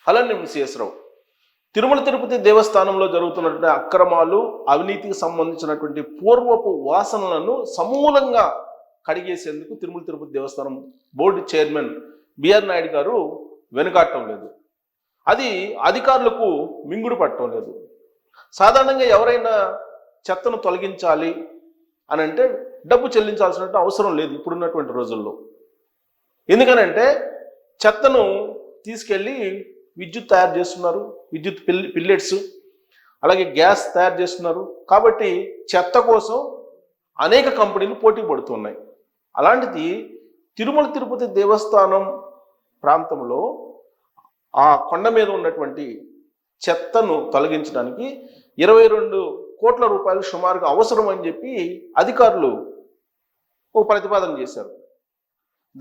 Hello నేను CS రావు. తిరుమల తిరుపతి దేవస్థానంలో జరుగుతున్నటువంటి అక్రమాలు, అవినీతికి సంబంధించినటువంటి పూర్వపు వాసనలను సమూలంగా కడిగేసేందుకు తిరుమల తిరుపతి దేవస్థానం బోర్డు చైర్మన్ బిఆర్ నాయుడు గారు వెనుకాడటం లేదు. అది అధికారులకు మింగుడు పట్టడం లేదు. సాధారణంగా ఎవరైనా చెత్తను తొలగించాలి అని అంటే డబ్బు చెల్లించాల్సిన అవసరం లేదు ఇప్పుడున్నటువంటి రోజుల్లో. ఎందుకనంటే చెత్తను తీసుకెళ్ళి విద్యుత్ తయారు చేస్తున్నారు, విద్యుత్ పిల్లెట్స్, అలాగే గ్యాస్ తయారు చేస్తున్నారు. కాబట్టి చెత్త కోసం అనేక కంపెనీలు పోటీ పడుతున్నాయి. అలాంటిది తిరుమల తిరుపతి దేవస్థానం ప్రాంతంలో ఆ కొండ మీద ఉన్నటువంటి చెత్తను తొలగించడానికి 22 కోట్ల రూపాయలు సుమారుగా అవసరం అని చెప్పి అధికారులు ఒక ప్రతిపాదన చేశారు.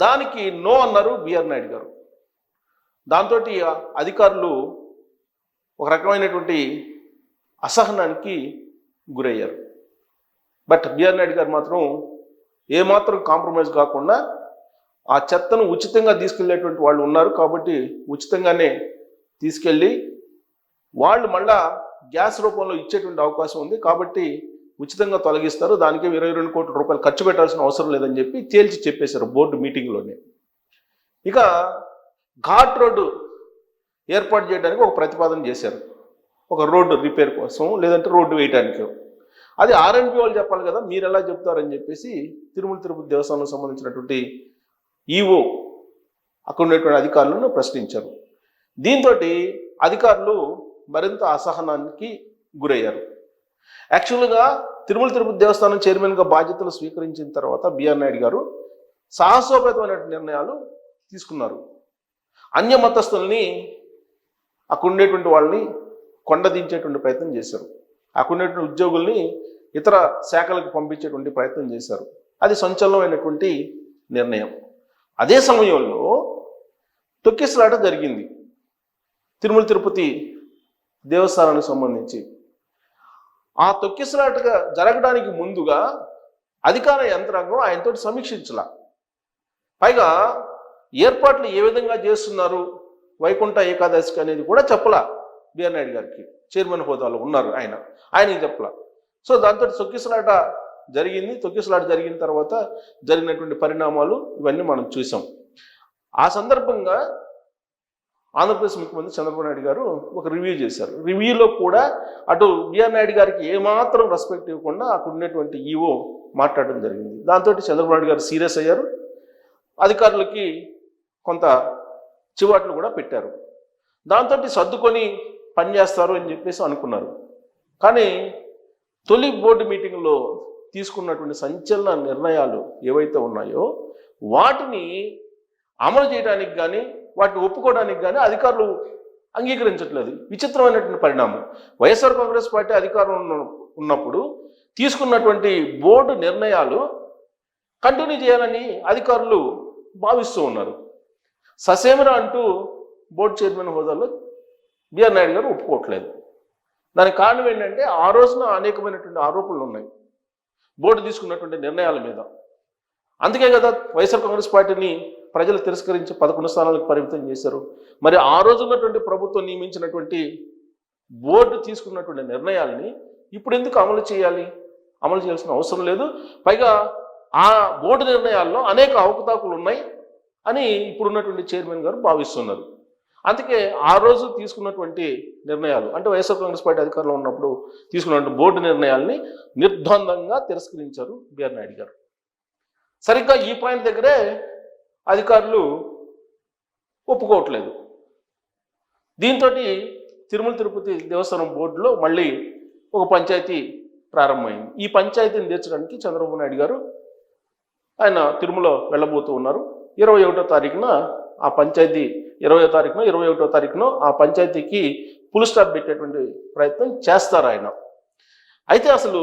దానికి నో అన్నారు బిఆర్ నాయుడు గారు. దాంతో అధికారులు ఒక రకమైనటువంటి అసహనానికి గురయ్యారు. బట్ బిఆర్ నాయుడు గారు మాత్రం ఏమాత్రం కాంప్రమైజ్ కాకుండా ఆ చెత్తను ఉచితంగా తీసుకెళ్లేటువంటి వాళ్ళు ఉన్నారు కాబట్టి ఉచితంగానే తీసుకెళ్ళి వాళ్ళు మళ్ళా గ్యాస్ రూపంలో ఇచ్చేటువంటి అవకాశం ఉంది కాబట్టి ఉచితంగా తొలగిస్తారు, దానికి 22 కోట్ల రూపాయలు ఖర్చు పెట్టాల్సిన అవసరం లేదని చెప్పి తేల్చి చెప్పేశారు బోర్డు మీటింగ్లోనే. ఇక ఘాట్ రోడ్డు ఏర్పాటు చేయడానికి ఒక ప్రతిపాదన చేశారు, ఒక రోడ్డు రిపేర్ కోసం లేదంటే రోడ్డు వేయడానికి. అది ఆర్ఎన్బి వాళ్ళు చెప్పాలి కదా, మీరు ఎలా చెప్తారని చెప్పేసి తిరుమల తిరుపతి దేవస్థానం సంబంధించినటువంటి ఈఓ అక్కడ ఉన్నటువంటి అధికారులను ప్రశ్నించారు. దీంతో అధికారులు మరింత అసహనానికి గురయ్యారు. యాక్చువల్గా తిరుమల తిరుపతి దేవస్థానం చైర్మన్గా బాధ్యతలు స్వీకరించిన తర్వాత బిఆర్ నాయుడు గారు సాహసోపేతమైన నిర్ణయాలు తీసుకున్నారు. అన్య మతస్థుల్ని అక్కడ ఉండేటువంటి వాళ్ళని కొండదించేటువంటి ప్రయత్నం చేశారు. అక్కడ ఉండేటువంటి ఉద్యోగుల్ని ఇతర శాఖలకు పంపించేటువంటి ప్రయత్నం చేశారు. అది సంచలనమైనటువంటి నిర్ణయం. అదే సమయంలో తొక్కిసలాట జరిగింది తిరుమల తిరుపతి దేవస్థానానికి సంబంధించి. ఆ తొక్కిసలాటగా జరగడానికి ముందుగా అధికార యంత్రాంగం ఆయనతో సమీక్షించాల. పైగా ఏర్పాట్లు ఏ విధంగా చేస్తున్నారు వైకుంఠ ఏకాదశికి అనేది కూడా చెప్పలా బిఆర్ నాయుడు గారికి. చైర్మన్ హోదాలో ఉన్నారు ఆయనకి చెప్పలా. సో దాంతో తొక్కిసలాట జరిగింది. తొక్కిసలాట జరిగిన తర్వాత జరిగినటువంటి పరిణామాలు ఇవన్నీ మనం చూసాం. ఆ సందర్భంగా ఆంధ్రప్రదేశ్ ముఖ్యమంత్రి చంద్రబాబు నాయుడు గారు ఒక రివ్యూ చేశారు. రివ్యూలో కూడా అటు బిఆర్ నాయుడు గారికి ఏమాత్రం రెస్పెక్ట్ ఇవ్వకుండా అక్కడ ఉన్నటువంటి ఈఓ మాట్లాడడం జరిగింది. దాంతో చంద్రబాబు నాయుడు గారు సీరియస్ అయ్యారు. అధికారులకి కొంత చివాట్లు కూడా పెట్టారు. దాంతో సర్దుకొని పనిచేస్తారు అని చెప్పేసి అనుకున్నారు. కానీ తొలి బోర్డు మీటింగ్లో తీసుకున్నటువంటి సంచలన నిర్ణయాలు ఏవైతే ఉన్నాయో వాటిని అమలు చేయడానికి కానీ వాటిని ఒప్పుకోవడానికి కానీ అధికారులు అంగీకరించట్లేదు. విచిత్రమైనటువంటి పరిణామం. వైఎస్ఆర్ కాంగ్రెస్ పార్టీ అధికారంలో ఉన్నప్పుడు తీసుకున్నటువంటి బోర్డు నిర్ణయాలు కంటిన్యూ చేయాలని అధికారులు భావిస్తూ ఉన్నారు. ససేమిరా అంటూ బోర్డు చైర్మన్ హోదాలో బిఆర్ నాయుడు గారు ఒప్పుకోవట్లేదు. దానికి కారణం ఏంటంటే ఆ రోజున అనేకమైనటువంటి ఆరోపణలు ఉన్నాయి బోర్డు తీసుకున్నటువంటి నిర్ణయాల మీద. అందుకే కదా వైఎస్ఆర్ కాంగ్రెస్ పార్టీని ప్రజలు తిరస్కరించి 11 స్థానాలకు పరిమితం చేశారు. మరి ఆ రోజు ఉన్నటువంటి ప్రభుత్వం నియమించినటువంటి బోర్డు తీసుకున్నటువంటి నిర్ణయాలని ఇప్పుడు ఎందుకు అమలు చేయాలి? అమలు చేయాల్సిన అవసరం లేదు. పైగా ఆ బోర్డు నిర్ణయాల్లో అనేక అవకతవకలు ఉన్నాయి అని ఇప్పుడున్నటువంటి చైర్మన్ గారు భావిస్తున్నారు. అందుకే ఆ రోజు తీసుకున్నటువంటి నిర్ణయాలు అంటే వైఎస్ఆర్ కాంగ్రెస్ పార్టీ అధికారంలో ఉన్నప్పుడు తీసుకున్నటువంటి బోర్డు నిర్ణయాల్ని నిర్ద్వందంగా తిరస్కరించారు బిఆర్ నాయుడు గారు. సరిగ్గా ఈ పాయింట్ దగ్గరే అధికారులు ఒప్పుకోవట్లేదు. దీంతో తిరుమల తిరుపతి దేవస్థానం బోర్డులో మళ్ళీ ఒక పంచాయతీ ప్రారంభమైంది. ఈ పంచాయతీని తీర్చడానికి చంద్రబాబు నాయుడు గారు ఆయన తిరుమల వెళ్ళబోతూ ఉన్నారు. 21వ తారీఖున ఆ పంచాయతీ 21వ తారీఖున ఆ పంచాయతీకి ఫుల్ స్టాప్ పెట్టేటువంటి ప్రయత్నం చేస్తారు ఆయన. అయితే అసలు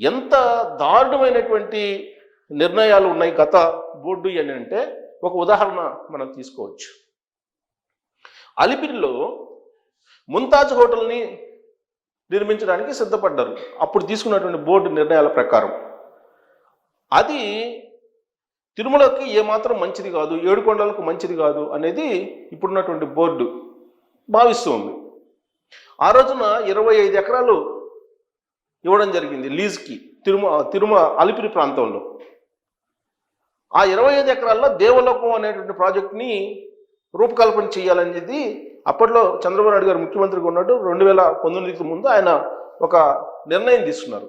ఎంత దారుణమైనటువంటి నిర్ణయాలు ఉన్నాయి గత బోర్డు అని అంటే ఒక ఉదాహరణ మనం తీసుకోవచ్చు. అలిపిరిలో ముంతాజ్ హోటల్ని నిర్మించడానికి సిద్ధపడ్డారు అప్పుడు తీసుకున్నటువంటి బోర్డు నిర్ణయాల ప్రకారం. అది తిరుమలకి ఏమాత్రం మంచిది కాదు, ఏడుకొండలకు మంచిది కాదు అనేది ఇప్పుడున్నటువంటి బోర్డు భావిస్తూ ఉంది. ఆ రోజున 25 ఎకరాలు ఇవ్వడం జరిగింది లీజ్కి తిరుమ అలిపిరి ప్రాంతంలో. ఆ 25 ఎకరాల్లో దేవలోకం అనేటువంటి ప్రాజెక్ట్ని రూపకల్పన చేయాలనేది అప్పట్లో చంద్రబాబు నాయుడు గారు ముఖ్యమంత్రిగా ఉన్నాడు. 2019కి ముందు ఆయన ఒక నిర్ణయం తీసుకున్నారు.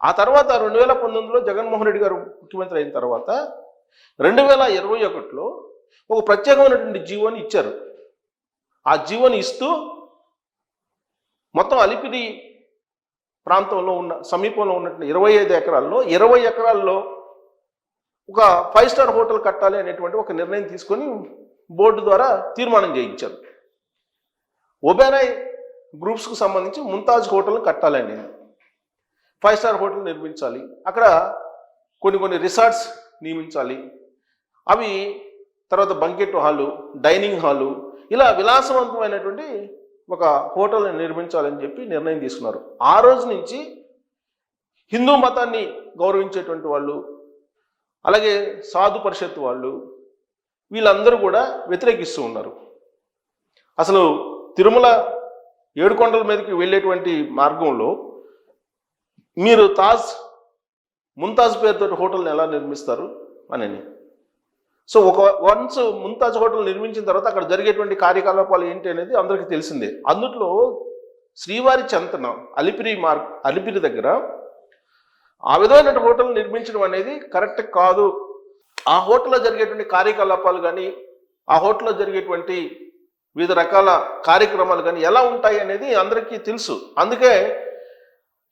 ఆ తర్వాత 2019లో జగన్మోహన్ రెడ్డి గారు ముఖ్యమంత్రి అయిన తర్వాత 2021లో ఒక ప్రత్యేకమైనటువంటి జీవోని ఇచ్చారు. ఆ జీవోని ఇస్తూ మొత్తం అలిపిరి ప్రాంతంలో ఉన్న సమీపంలో ఉన్నటువంటి 25 ఎకరాల్లో 20 ఎకరాల్లో ఒక 5 స్టార్ హోటల్ కట్టాలి అనేటువంటి ఒక నిర్ణయం తీసుకొని బోర్డు ద్వారా తీర్మానం చేయించారు. ఒబెరాయ్ గ్రూప్స్కు సంబంధించి ముంతాజ్ హోటల్ కట్టాలండి, 5 స్టార్ హోటల్ నిర్మించాలి, అక్కడ కొన్ని రిసార్ట్స్ నియమించాలి, అవి తర్వాత బంకెట్ హాలు, డైనింగ్ హాలు, ఇలా విలాసవంతమైనటువంటి ఒక హోటల్ని నిర్మించాలని చెప్పి నిర్ణయం తీసుకున్నారు. ఆ రోజు నుంచి హిందూ మతాన్ని గౌరవించేటువంటి వాళ్ళు, అలాగే సాధు పరిషత్ వాళ్ళు, వీళ్ళందరూ కూడా వ్యతిరేకిస్తూ ఉన్నారు. అసలు తిరుమల ఏడుకొండల మీదకి వెళ్ళేటువంటి మార్గంలో మీరు ముంతాజ్ పేరుతో హోటల్ని ఎలా నిర్మిస్తారు అని. సో వన్స్ ముంతాజ్ హోటల్ నిర్మించిన తర్వాత అక్కడ జరిగేటువంటి కార్యకలాపాలు ఏంటి అనేది అందరికీ తెలిసిందే. అందుట్లో శ్రీవారి చెంతన అలిపిరి దగ్గర ఆ విధమైన హోటల్ నిర్మించడం అనేది కరెక్ట్ కాదు. ఆ హోటల్లో జరిగేటువంటి కార్యకలాపాలు కానీ, ఆ హోటల్లో జరిగేటువంటి వివిధ రకాల కార్యక్రమాలు కానీ ఎలా ఉంటాయి అనేది అందరికీ తెలుసు. అందుకే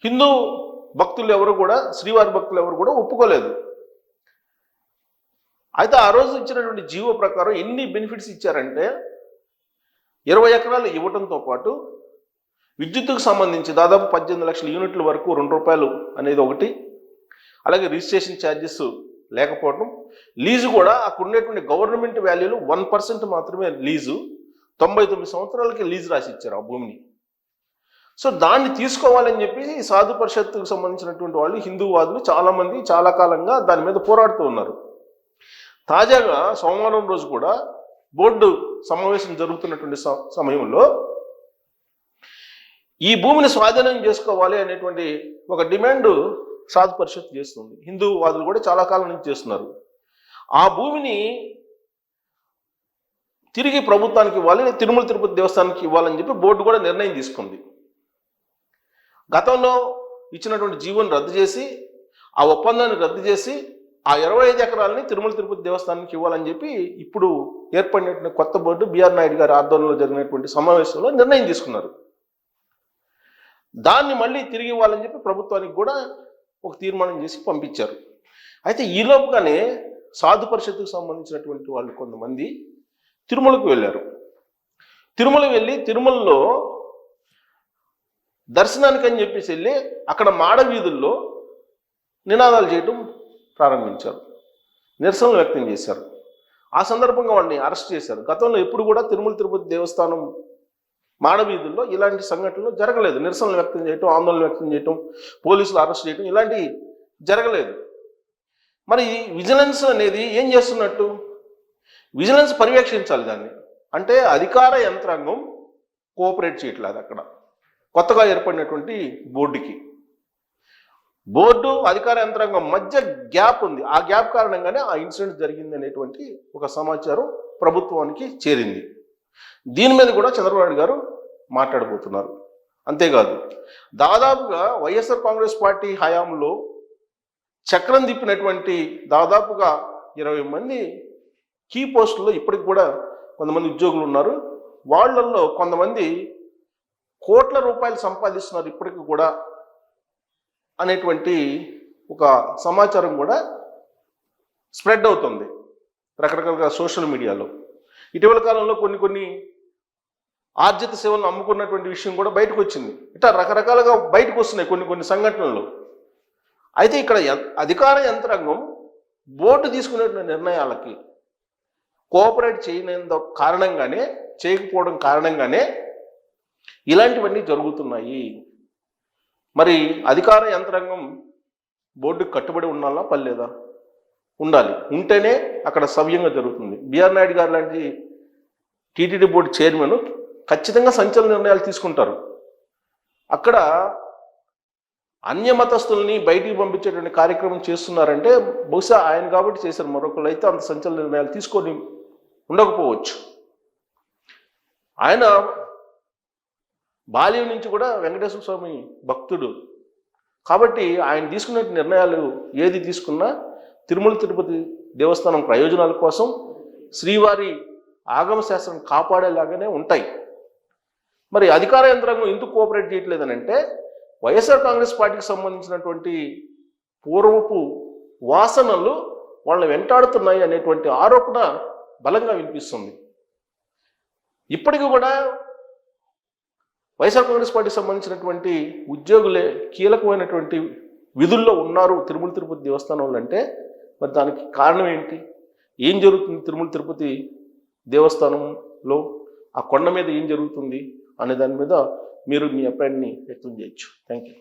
హిందూ భక్తులు ఎవరు కూడా, శ్రీవారి భక్తులు ఎవరు కూడా ఒప్పుకోలేదు. అయితే ఆ రోజు ఇచ్చినటువంటి జీవో ప్రకారం ఎన్ని బెనిఫిట్స్ ఇచ్చారంటే 20 ఎకరాలు ఇవ్వడంతో పాటు విద్యుత్తుకు సంబంధించి దాదాపు 18 లక్షల యూనిట్ల వరకు ₹2 అనేది ఒకటి, అలాగే రిజిస్ట్రేషన్ ఛార్జెస్ లేకపోవడం, లీజు కూడా అక్కడ ఉండేటువంటి గవర్నమెంట్ వాల్యూలో 1% మాత్రమే లీజు, 99 సంవత్సరాలకి లీజు రాసి ఇచ్చారు ఆ భూమిని. సో దాన్ని తీసుకోవాలని చెప్పి సాధు పరిషత్తుకు సంబంధించినటువంటి వాళ్ళు, హిందూవాదులు చాలామంది చాలా కాలంగా దాని మీద పోరాడుతూ ఉన్నారు. తాజాగా సోమవారం రోజు కూడా బోర్డు సమావేశం జరుగుతున్నటువంటి సమయంలో ఈ భూమిని స్వాధీనం చేసుకోవాలి అనేటువంటి ఒక డిమాండ్ సాధు పరిషత్ చేస్తుంది. హిందూవాదులు కూడా చాలా కాలం నుంచి చేస్తున్నారు. ఆ భూమిని తిరిగి ప్రభుత్వానికి ఇవ్వాలి, తిరుమల తిరుపతి దేవస్థానానికి ఇవ్వాలని చెప్పి బోర్డు కూడా నిర్ణయం తీసుకుంది. గతంలో ఇచ్చినటువంటి జీవోని రద్దు చేసి, ఆ ఒప్పందాన్ని రద్దు చేసి ఆ 25 ఎకరాలని తిరుమల తిరుపతి దేవస్థానానికి ఇవ్వాలని చెప్పి ఇప్పుడు ఏర్పడినటువంటి కొత్త బోర్డు బిఆర్ నాయుడు గారి ఆధ్వర్యంలో జరిగినటువంటి సమావేశంలో నిర్ణయం తీసుకున్నారు. దాన్ని మళ్ళీ తిరిగి ఇవ్వాలని చెప్పి ప్రభుత్వానికి కూడా ఒక తీర్మానం చేసి పంపించారు. అయితే ఈలోపుగానే సాధు పరిషత్తుకు సంబంధించినటువంటి వాళ్ళు కొంతమంది తిరుమలకు వెళ్ళారు. తిరుమల వెళ్ళి తిరుమలలో దర్శనానికి అని చెప్పేసి వెళ్ళి అక్కడ మాడ వీధుల్లో నినాదాలు చేయటం ప్రారంభించారు, నిరసనలు వ్యక్తం చేశారు. ఆ సందర్భంగా వాడిని అరెస్ట్ చేశారు. గతంలో ఎప్పుడు కూడా తిరుమల తిరుపతి దేవస్థానం మాడవీధుల్లో ఇలాంటి సంఘటనలు జరగలేదు. నిరసనలు వ్యక్తం చేయటం, ఆందోళన వ్యక్తం చేయటం, పోలీసులు అరెస్ట్ చేయటం ఇలాంటివి జరగలేదు. మరి విజిలెన్స్ అనేది ఏం చేస్తున్నట్టు? విజిలెన్స్ పర్యవేక్షించాలి దాన్ని. అంటే అధికార యంత్రాంగం కోఆపరేట్ చేయట్లేదు. అక్కడ కొత్తగా ఏర్పడినటువంటి బోర్డు అధికార యంత్రాంగం మధ్య గ్యాప్ ఉంది. ఆ గ్యాప్ కారణంగానే ఆ ఇన్సిడెంట్ జరిగింది అనేటువంటి ఒక సమాచారం ప్రభుత్వానికి చేరింది. దీని మీద కూడా చంద్రబాబు నాయుడు గారు మాట్లాడబోతున్నారు. అంతేకాదు, దాదాపుగా వైఎస్ఆర్ కాంగ్రెస్ పార్టీ హయాంలో చక్రం తిప్పినటువంటి దాదాపుగా 20 మంది కీ పోస్టుల్లో ఇప్పటికి కూడా కొంతమంది ఉద్యోగులు ఉన్నారు. వాళ్ళల్లో కొంతమంది కోట్ల రూపాయలు సంపాదిస్తున్నారు ఇప్పటికి కూడా అనేటువంటి ఒక సమాచారం కూడా స్ప్రెడ్ అవుతుంది రకరకాలుగా సోషల్ మీడియాలో. ఇటీవల కాలంలో కొన్ని ఆర్జిత సేవలను అమ్ముకున్నటువంటి విషయం కూడా బయటకు వచ్చింది. ఇట్లా రకరకాలుగా బయటకు వస్తున్నాయి కొన్ని సంఘటనలు. అయితే ఇక్కడ అధికార యంత్రాంగం బోర్డు తీసుకునే నిర్ణయాలకి కోఆపరేట్ చేయకపోవడం కారణంగానే ఇలాంటివన్నీ జరుగుతున్నాయి. మరి అధికార యంత్రాంగం బోర్డుకు కట్టుబడి ఉండాలా పర్లేదా? ఉండాలి. ఉంటేనే అక్కడ సవ్యంగా జరుగుతుంది. బిఆర్ నాయుడు గారు లాంటి టీటీడీ బోర్డు చైర్మన్ ఖచ్చితంగా సంచలన నిర్ణయాలు తీసుకుంటారు. అక్కడ అన్యమతస్తుల్ని బయటికి పంపించేటువంటి కార్యక్రమం చేస్తున్నారంటే బహుశా ఆయన కాబట్టి చేశారు, మరొకరు అయితే అంత సంచలన నిర్ణయాలు తీసుకొని ఉండకపోవచ్చు. ఆయన బాల్యం నుంచి కూడా వెంకటేశ్వర స్వామి భక్తుడు కాబట్టి ఆయన తీసుకునే నిర్ణయాలు ఏది తీసుకున్నా తిరుమల తిరుపతి దేవస్థానం ప్రయోజనాల కోసం, శ్రీవారి ఆగమ శాస్త్రం కాపాడేలాగానే ఉంటాయి. మరి అధికార యంత్రాంగం ఎందుకు కోఆపరేట్ చేయట్లేదని అంటే, వైఎస్ఆర్ కాంగ్రెస్ పార్టీకి సంబంధించినటువంటి పూర్వపు వాసనలు వాళ్ళని వెంటాడుతున్నాయి అనేటువంటి ఆరోపణ బలంగా వినిపిస్తుంది. ఇప్పటికీ కూడా వైఎస్ఆర్ కాంగ్రెస్ పార్టీకి సంబంధించినటువంటి ఉద్యోగులే కీలకమైనటువంటి విధుల్లో ఉన్నారు తిరుమల తిరుపతి దేవస్థానంలో అంటే మరి దానికి కారణం ఏంటి? ఏం జరుగుతుంది తిరుమల తిరుపతి దేవస్థానంలో? ఆ కొండ మీద ఏం జరుగుతుంది అనే దాని మీద మీరు మీ అభిప్రాయాన్ని వ్యక్తం చేయొచ్చు. Thank you.